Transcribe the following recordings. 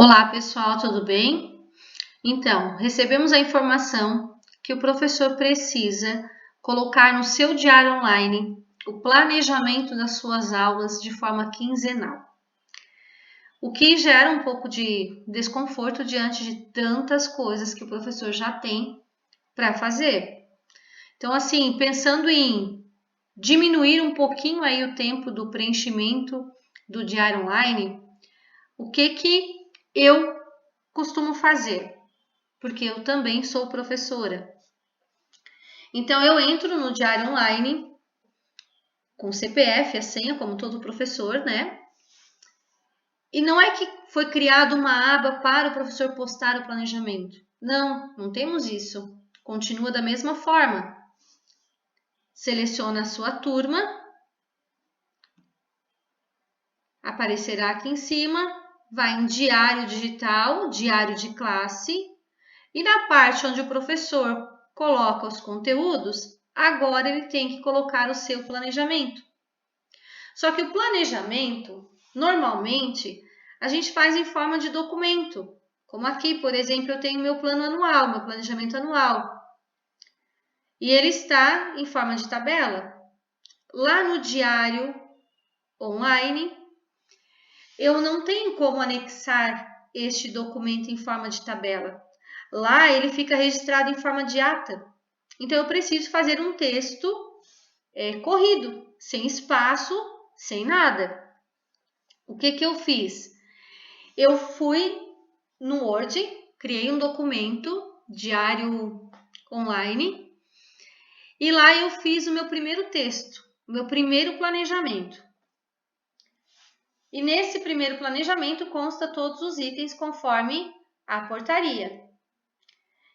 Olá pessoal, tudo bem? Então, recebemos a informação que o professor precisa colocar no seu diário online o planejamento das suas aulas de forma quinzenal. O que gera um pouco de desconforto diante de tantas coisas que o professor já tem para fazer. Então, assim, pensando em diminuir um pouquinho aí o tempo do preenchimento do diário online, o que eu costumo fazer? Porque eu também sou professora. Então, eu entro no diário online com CPF, a senha, como todo professor, né? E não é que foi criada uma aba para o professor postar o planejamento. Não temos isso. Continua da mesma forma. Seleciona a sua turma. Aparecerá aqui em cima. Vai em diário digital, diário de classe. E na parte onde o professor coloca os conteúdos, agora ele tem que colocar o seu planejamento. Só que o planejamento, normalmente, a gente faz em forma de documento. Como aqui, por exemplo, eu tenho meu plano anual, meu planejamento anual. E ele está em forma de tabela. Lá no diário online, eu não tenho como anexar este documento em forma de tabela. Lá ele fica registrado em forma de ata. Então, eu preciso fazer um texto corrido, sem espaço, sem nada. O que eu fiz? Eu fui no Word, criei um documento, diário online, e lá eu fiz o meu primeiro texto, o meu primeiro planejamento. E nesse primeiro planejamento consta todos os itens conforme a portaria.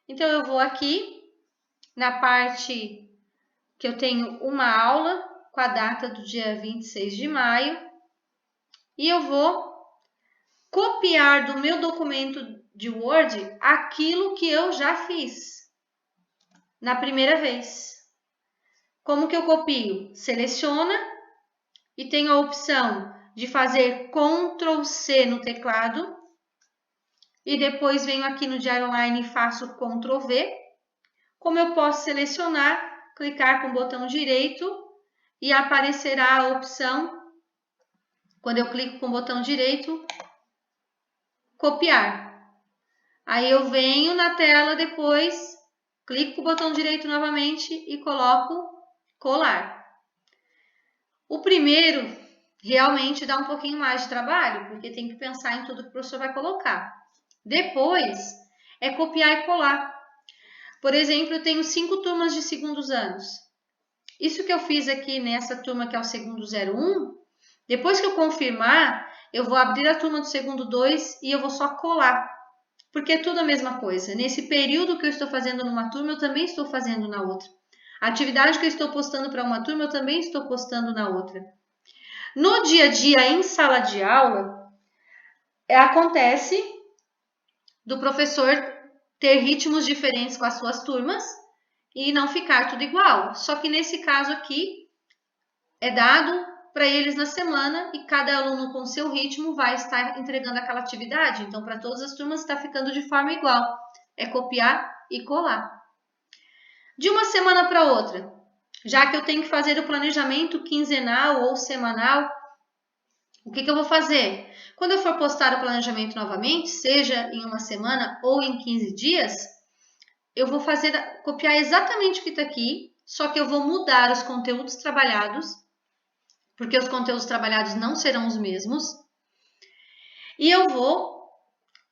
Então, eu vou aqui na parte que eu tenho uma aula com a data do dia 26 de maio e eu vou copiar do meu documento de Word aquilo que eu já fiz na primeira vez. Como que eu copio? Seleciona e tenho a opção de fazer Ctrl+C no teclado e depois venho aqui no Diário Online e faço Ctrl+V. Como eu posso selecionar, clicar com o botão direito e aparecerá a opção, quando eu clico com o botão direito, copiar. Aí eu venho na tela depois, clico com o botão direito novamente e coloco colar. O primeiro realmente dá um pouquinho mais de trabalho, porque tem que pensar em tudo que o professor vai colocar. Depois é copiar e colar. Por exemplo, eu tenho 5 turmas de segundos anos. Isso que eu fiz aqui nessa turma que é o segundo 01, depois que eu confirmar, eu vou abrir a turma do segundo 2 e eu vou só colar. Porque é tudo a mesma coisa. Nesse período que eu estou fazendo numa turma, eu também estou fazendo na outra. A atividade que eu estou postando para uma turma, eu também estou postando na outra. No dia a dia, em sala de aula, acontece do professor ter ritmos diferentes com as suas turmas e não ficar tudo igual. Só que nesse caso aqui, é dado para eles na semana e cada aluno com seu ritmo vai estar entregando aquela atividade. Então, para todas as turmas está ficando de forma igual. É copiar e colar. De uma semana para outra, já que eu tenho que fazer o planejamento quinzenal ou semanal, o que eu vou fazer? Quando eu for postar o planejamento novamente, seja em uma semana ou em 15 dias, eu vou copiar exatamente o que está aqui, só que eu vou mudar os conteúdos trabalhados, porque os conteúdos trabalhados não serão os mesmos, e eu vou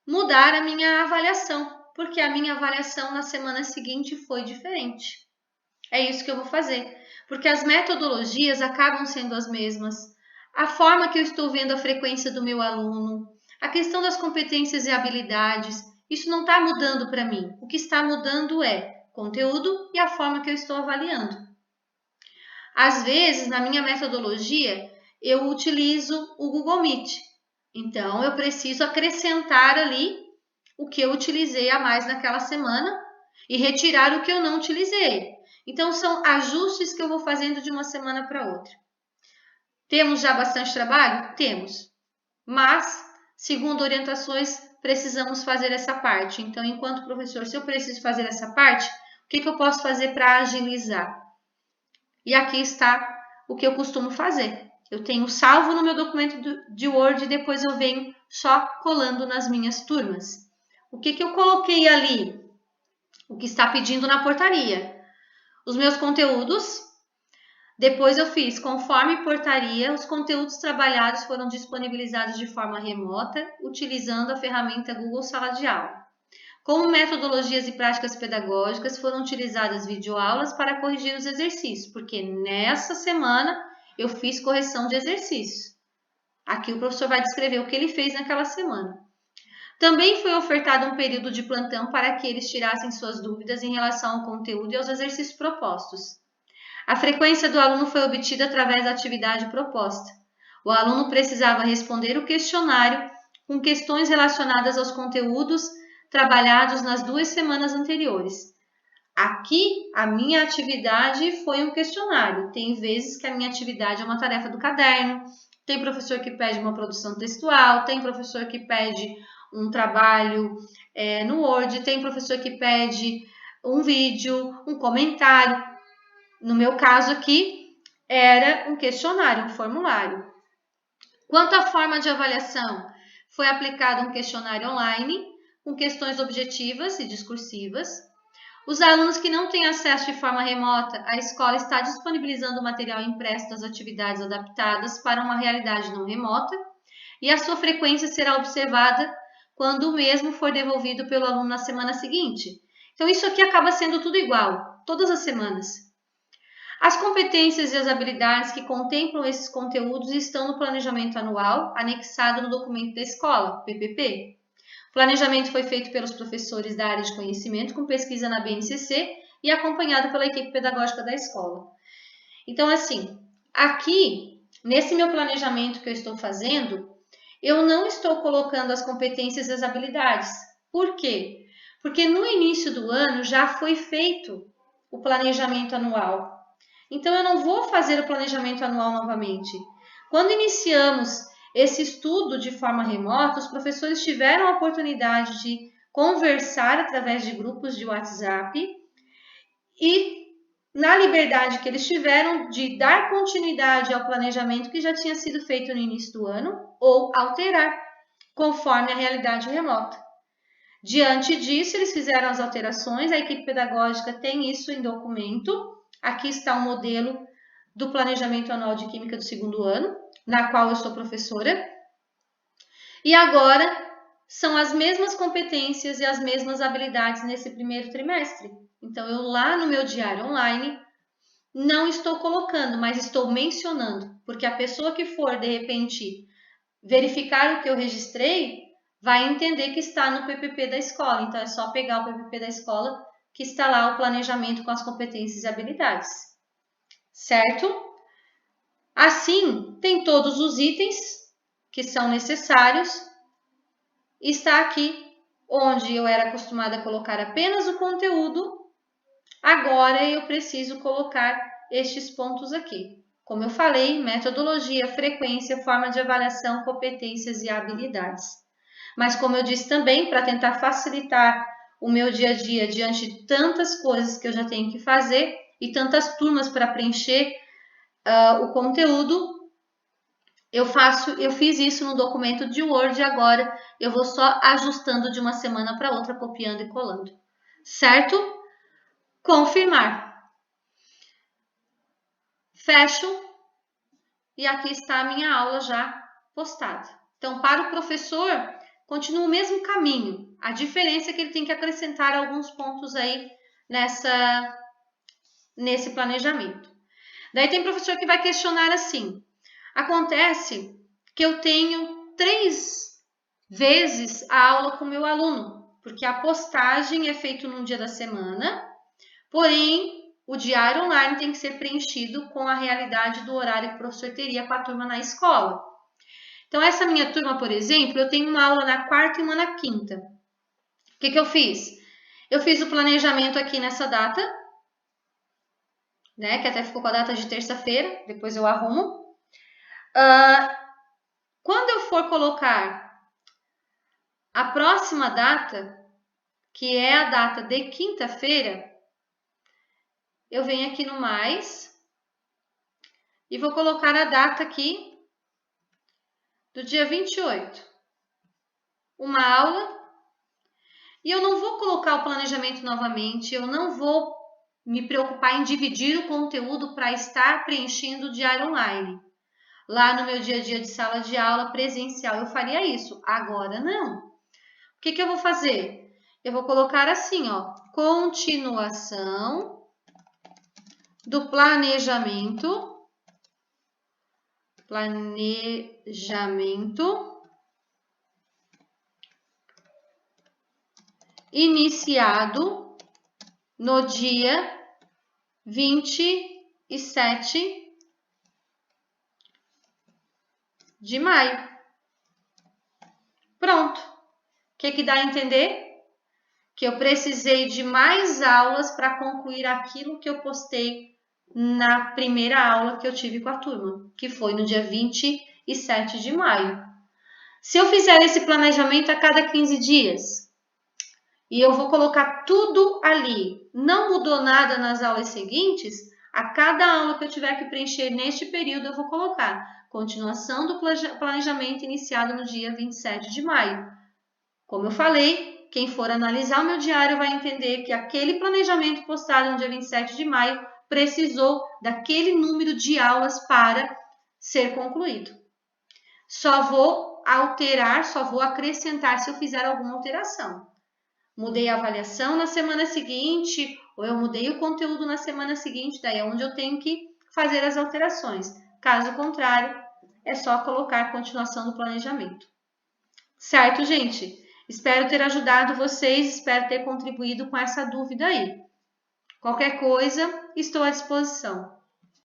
mudar a minha avaliação, porque a minha avaliação na semana seguinte foi diferente. É isso que eu vou fazer, porque as metodologias acabam sendo as mesmas, a forma que eu estou vendo a frequência do meu aluno, a questão das competências e habilidades, isso não está mudando para mim. O que está mudando é conteúdo e a forma que eu estou avaliando. Às vezes, na minha metodologia, eu utilizo o Google Meet. Então, eu preciso acrescentar ali o que eu utilizei a mais naquela semana e retirar o que eu não utilizei. Então, são ajustes que eu vou fazendo de uma semana para outra. Temos já bastante trabalho? Temos. Mas, segundo orientações precisamos fazer essa parte. Então, enquanto professor, se eu preciso fazer essa parte, o que eu posso fazer para agilizar? E aqui está o que eu costumo fazer. Eu tenho salvo no meu documento de Word e depois eu venho só colando nas minhas turmas. O que eu coloquei ali? O que está pedindo na portaria. Os meus conteúdos. Depois eu fiz, conforme portaria, os conteúdos trabalhados foram disponibilizados de forma remota, utilizando a ferramenta Google Sala de Aula. Como metodologias e práticas pedagógicas, foram utilizadas videoaulas para corrigir os exercícios, porque nessa semana eu fiz correção de exercícios. Aqui o professor vai descrever o que ele fez naquela semana. Também foi ofertado um período de plantão para que eles tirassem suas dúvidas em relação ao conteúdo e aos exercícios propostos. A frequência do aluno foi obtida através da atividade proposta. O aluno precisava responder o questionário com questões relacionadas aos conteúdos trabalhados nas 2 semanas anteriores. Aqui, a minha atividade foi um questionário. Tem vezes que a minha atividade é uma tarefa do caderno, tem professor que pede uma produção textual, tem professor que pede um trabalho no Word, tem professor que pede um vídeo, um comentário. No meu caso aqui, era um questionário, um formulário. Quanto à forma de avaliação, foi aplicado um questionário online, com questões objetivas e discursivas. Os alunos que não têm acesso de forma remota, a escola está disponibilizando o material impresso das atividades adaptadas para uma realidade não remota, e a sua frequência será observada quando o mesmo for devolvido pelo aluno na semana seguinte. Então, isso aqui acaba sendo tudo igual, todas as semanas. As competências e as habilidades que contemplam esses conteúdos estão no planejamento anual, anexado no documento da escola, PPP. O planejamento foi feito pelos professores da área de conhecimento, com pesquisa na BNCC e acompanhado pela equipe pedagógica da escola. Então, assim, aqui, nesse meu planejamento que eu estou fazendo, eu não estou colocando as competências e as habilidades. Por quê? Porque no início do ano já foi feito o planejamento anual. Então, eu não vou fazer o planejamento anual novamente. Quando iniciamos esse estudo de forma remota, os professores tiveram a oportunidade de conversar através de grupos de WhatsApp e, na liberdade que eles tiveram de dar continuidade ao planejamento que já tinha sido feito no início do ano ou alterar conforme a realidade remota. Diante disso, eles fizeram as alterações, a equipe pedagógica tem isso em documento. Aqui está o modelo do planejamento anual de Química do 2º ano, na qual eu sou professora. E agora são as mesmas competências e as mesmas habilidades nesse primeiro trimestre. Então, eu lá no meu diário online não estou colocando, mas estou mencionando, porque a pessoa que for, de repente, verificar o que eu registrei, vai entender que está no PPP da escola. Então, é só pegar o PPP da escola, que está lá o planejamento com as competências e habilidades. Certo? Assim, tem todos os itens que são necessários. Está aqui onde eu era acostumada a colocar apenas o conteúdo. Agora eu preciso colocar estes pontos aqui. Como eu falei, metodologia, frequência, forma de avaliação, competências e habilidades. Mas como eu disse também, para tentar facilitar o meu dia a dia diante de tantas coisas que eu já tenho que fazer e tantas turmas para preencher o conteúdo, eu fiz isso no documento de Word e agora eu vou só ajustando de uma semana para outra, copiando e colando. Certo? Confirmar. Fecho e aqui está a minha aula já postada. Então, para o professor, continua o mesmo caminho. A diferença é que ele tem que acrescentar alguns pontos aí nesse planejamento. Daí tem professor que vai questionar assim. Acontece que eu tenho 3 vezes a aula com o meu aluno, porque a postagem é feita num dia da semana, porém o diário online tem que ser preenchido com a realidade do horário que o professor teria com a turma na escola. Então, essa minha turma, por exemplo, eu tenho uma aula na quarta e uma na quinta. O que eu fiz? Eu fiz o planejamento aqui nessa data, né, que até ficou com a data de terça-feira, depois eu arrumo. Quando eu for colocar A próxima data, que é a data de quinta-feira, eu venho aqui no mais e vou colocar a data aqui do dia 28. Uma aula. E eu não vou colocar o planejamento novamente, eu não vou me preocupar em dividir o conteúdo para estar preenchendo o diário online. Lá no meu dia a dia de sala de aula presencial, eu faria isso. Agora, não. O que eu vou fazer? Eu vou colocar assim, ó, continuação do planejamento iniciado no dia 27 de maio. Pronto. O que dá a entender? Que eu precisei de mais aulas para concluir aquilo que eu postei na primeira aula que eu tive com a turma, que foi no dia 27 de maio. Se eu fizer esse planejamento a cada 15 dias, e eu vou colocar tudo ali, não mudou nada nas aulas seguintes, a cada aula que eu tiver que preencher neste período, eu vou colocar continuação do planejamento iniciado no dia 27 de maio. Como eu falei, quem for analisar o meu diário vai entender que aquele planejamento postado no dia 27 de maio precisou daquele número de aulas para ser concluído. Só vou alterar, só vou acrescentar se eu fizer alguma alteração. Mudei a avaliação na semana seguinte, ou eu mudei o conteúdo na semana seguinte, daí é onde eu tenho que fazer as alterações. Caso contrário, é só colocar continuação do planejamento. Certo, gente? Espero ter ajudado vocês, espero ter contribuído com essa dúvida aí. Qualquer coisa, estou à disposição.